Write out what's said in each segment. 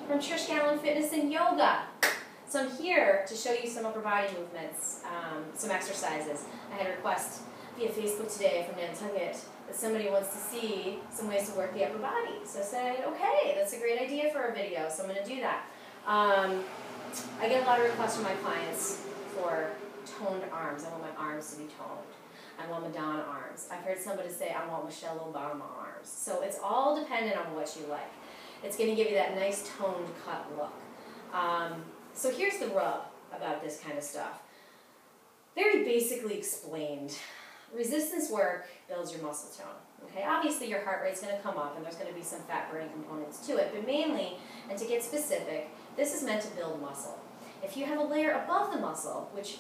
from Trish, Gallen Fitness and Yoga. So I'm here to show you some upper body movements, some exercises. I had a request via Facebook today from Nantucket that somebody wants to see some ways to work the upper body. So I said, okay, that's a great idea for a video, so I'm going to do that. I get a lot of requests from my clients for toned arms. I want my arms to be toned. I want Madonna arms. I've heard somebody say, I want Michelle Obama arms. So it's all dependent on what you like. It's going to give you that nice toned cut look. So here's the rub about this kind of stuff. Very basically explained. Resistance work builds your muscle tone. Okay? Obviously your heart rate's going to come up and there's going to be some fat burning components to it, but mainly, and to get specific, this is meant to build muscle. If you have a layer above the muscle, which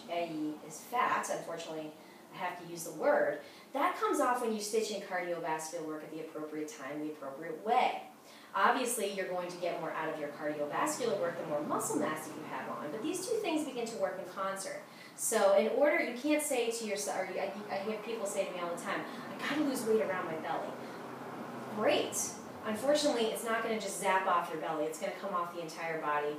is fat, unfortunately I have to use the word, that comes off when you stitch in cardiovascular work at the appropriate time, the appropriate way. Obviously, you're going to get more out of your cardiovascular work the more muscle mass that you have on, but these two things begin to work in concert. So in order, you can't say to yourself, or I hear people say to me all the time, I gotta lose weight around my belly. Great. Unfortunately, it's not going to just zap off your belly, it's going to come off the entire body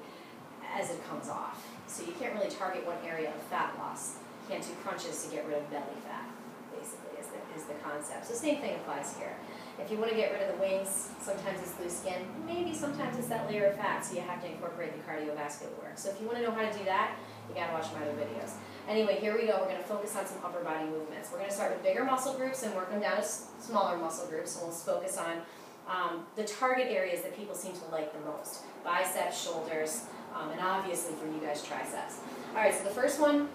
as it comes off. So you can't really target one area of fat loss. You can't do crunches to get rid of belly fat, basically, is the concept. So same thing applies here. If you want to get rid of the wings, sometimes it's loose skin, maybe sometimes it's that layer of fat, so you have to incorporate the cardiovascular work. So if you want to know how to do that, you got to watch my other videos. Anyway, here we go. We're going to focus on some upper body movements. We're going to start with bigger muscle groups and work them down to smaller muscle groups, and we'll focus on the target areas that people seem to like the most. Biceps, shoulders, and obviously for you guys, triceps. Alright, so the first one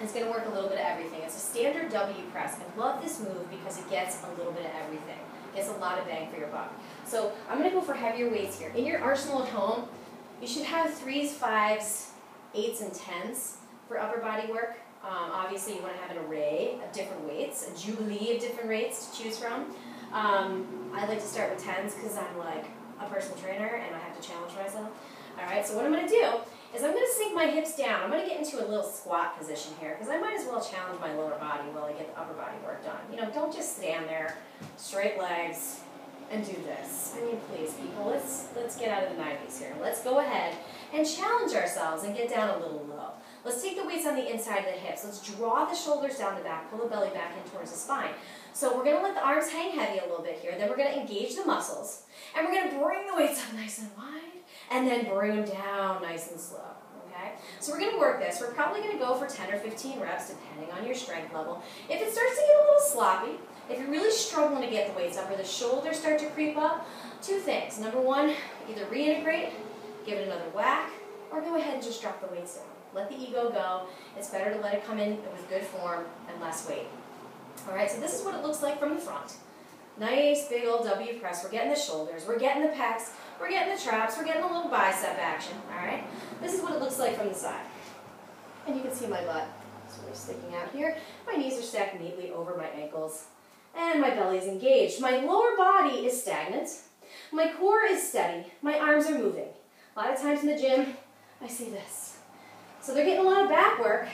is going to work a little bit of everything. It's a standard W press. I love this move because it gets a little bit of everything. It gets a lot of bang for your buck. So I'm going to go for heavier weights here. In your arsenal at home, you should have 3s, 5s, 8s, and 10s for upper body work. Obviously you want to have an array of different weights, a jubilee of different weights to choose from. I like to start with 10s because I'm like a personal trainer and I have to challenge myself. Alright, so what I'm going to do is I'm going to sink my hips down. I'm going to get into a little squat position here because I might as well challenge my lower body while I get the upper body work done. You know, don't just stand there, straight legs, and do this. I mean, please, people, let's get out of the 90s here. Let's go ahead and challenge ourselves and get down a little low. Let's take the weights on the inside of the hips. Let's draw the shoulders down the back, pull the belly back in towards the spine. So we're going to let the arms hang heavy a little bit here. Then we're going to engage the muscles. And we're going to bring the weights up nice and wide. And then bring them down nice and slow. Okay? So we're going to work this. We're probably going to go for 10 or 15 reps, depending on your strength level. If it starts to get a little sloppy, if you're really struggling to get the weights up or the shoulders start to creep up, two things. Number one, either reintegrate, give it another whack, or go ahead and just drop the weights down. Let the ego go. It's better to let it come in with good form and less weight. Alright, so this is what it looks like from the front. Nice big old W press. We're getting the shoulders, we're getting the pecs, we're getting the traps, we're getting a little bicep action. Alright, this is what it looks like from the side. And you can see my butt sort of sticking out here. My knees are stacked neatly over my ankles. And my belly is engaged. My lower body is stagnant. My core is steady. My arms are moving. A lot of times in the gym, I see this. So they're getting a lot of back work,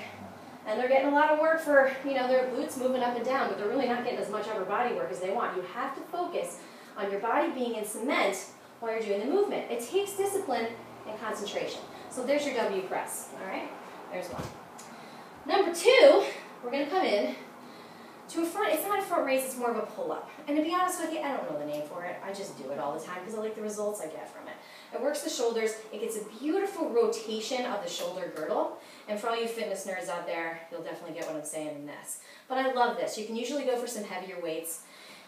and they're getting a lot of work for, you know, their glutes moving up and down, but they're really not getting as much upper body work as they want. You have to focus on your body being in cement while you're doing the movement. It takes discipline and concentration. So there's your W press, all right? There's one. Number two, we're going to come in to a front. It's not a front raise, it's more of a pull-up. And to be honest with you, I don't know the name for it. I just do it all the time because I like the results I get from it. It works the shoulders. It gets a beautiful rotation of the shoulder girdle. And for all you fitness nerds out there, you'll definitely get what I'm saying in this. But I love this. You can usually go for some heavier weights.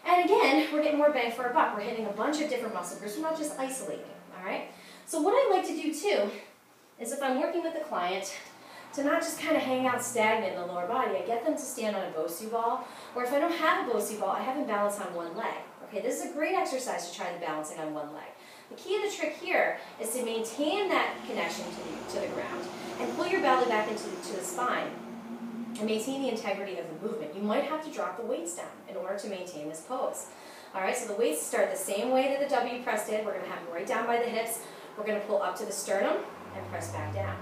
And again, we're getting more bang for our buck. We're hitting a bunch of different muscle groups. We're not just isolating, all right? So what I like to do too is if I'm working with a client, to not just kind of hang out stagnant in the lower body, I get them to stand on a Bosu ball, or if I don't have a Bosu ball, I have them balance on one leg. Okay, this is a great exercise to try the balancing on one leg. The key of the trick here is to maintain that connection to the ground and pull your belly back into the spine and maintain the integrity of the movement. You might have to drop the weights down in order to maintain this pose. Alright, so the weights start the same way that the W press did. We're going to have them right down by the hips. We're going to pull up to the sternum and press back down.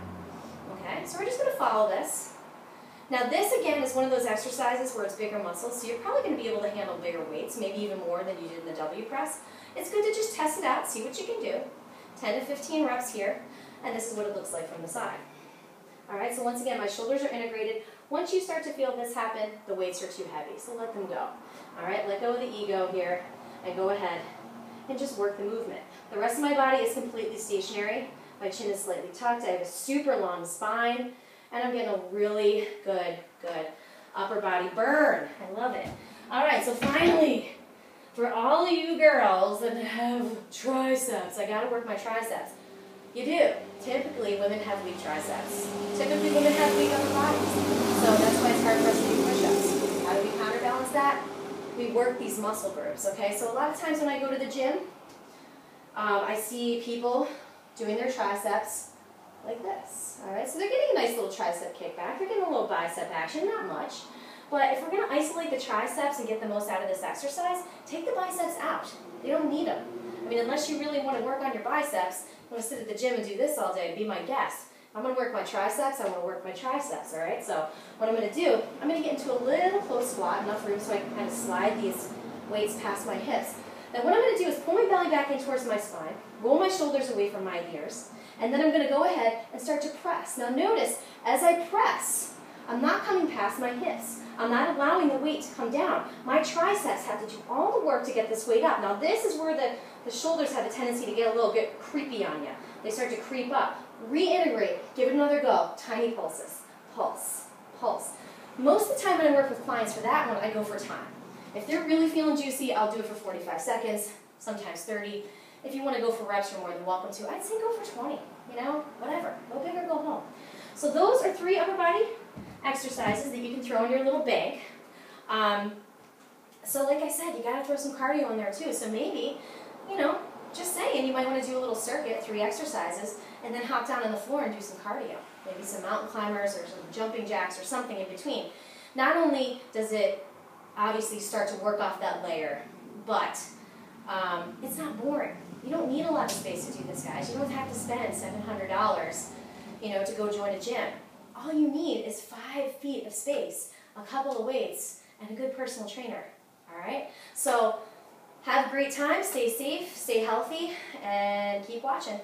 Okay, so we're just going to follow this. Now this again is one of those exercises where it's bigger muscles, so you're probably going to be able to handle bigger weights, maybe even more than you did in the W press. It's good to just test it out, see what you can do. 10 to 15 reps here, and this is what it looks like from the side. All right, so once again, my shoulders are integrated. Once you start to feel this happen, the weights are too heavy, so let them go. All right, let go of the ego here, and go ahead and just work the movement. The rest of my body is completely stationary. My chin is slightly tucked. I have a super long spine, and I'm getting a really good upper body burn. I love it. All right, so finally, for all of you girls that have triceps, I gotta work my triceps. You do. Typically, women have weak triceps. Typically, women have weak upper bodies. So that's why it's hard for us to do push-ups. How do we counterbalance that? We work these muscle groups, okay? So a lot of times when I go to the gym, I see people doing their triceps like this, all right? So they're getting a nice little tricep kickback. They're getting a little bicep action, not much. But if we're going to isolate the triceps and get the most out of this exercise, take the biceps out. They don't need them. I mean, unless you really want to work on your biceps, you want to sit at the gym and do this all day, be my guest. If I'm going to work my triceps, I want to work my triceps, all right? So what I'm going to do, I'm going to get into a little close squat, enough room so I can kind of slide these weights past my hips. Then what I'm going to do is pull my belly back in towards my spine, roll my shoulders away from my ears, and then I'm going to go ahead and start to press. Now notice, as I press, I'm not coming past my hips. I'm not allowing the weight to come down. My triceps have to do all the work to get this weight up. Now this is where the shoulders have a tendency to get a little bit creepy on you. They start to creep up. Reintegrate. Give it another go. Tiny pulses. Pulse. Pulse. Most of the time when I work with clients for that one, I go for time. If they're really feeling juicy, I'll do it for 45 seconds, sometimes 30. If you want to go for reps, you're more than welcome to. I'd say go for 20, you know, whatever. Go big or go home. So those are 3 upper body exercises that you can throw in your little bank. So like I said, you got to throw some cardio in there too. So maybe, you know, just saying, you might want to do a little circuit, 3 exercises, and then hop down on the floor and do some cardio. Maybe some mountain climbers or some jumping jacks or something in between. Not only does it obviously start to work off that layer, but it's not boring. You don't need a lot of space to do this, guys. You don't have to spend $700, you know, to go join a gym. All you need is 5 feet of space, a couple of weights, and a good personal trainer. All right? So have a great time, stay safe, stay healthy, and keep watching.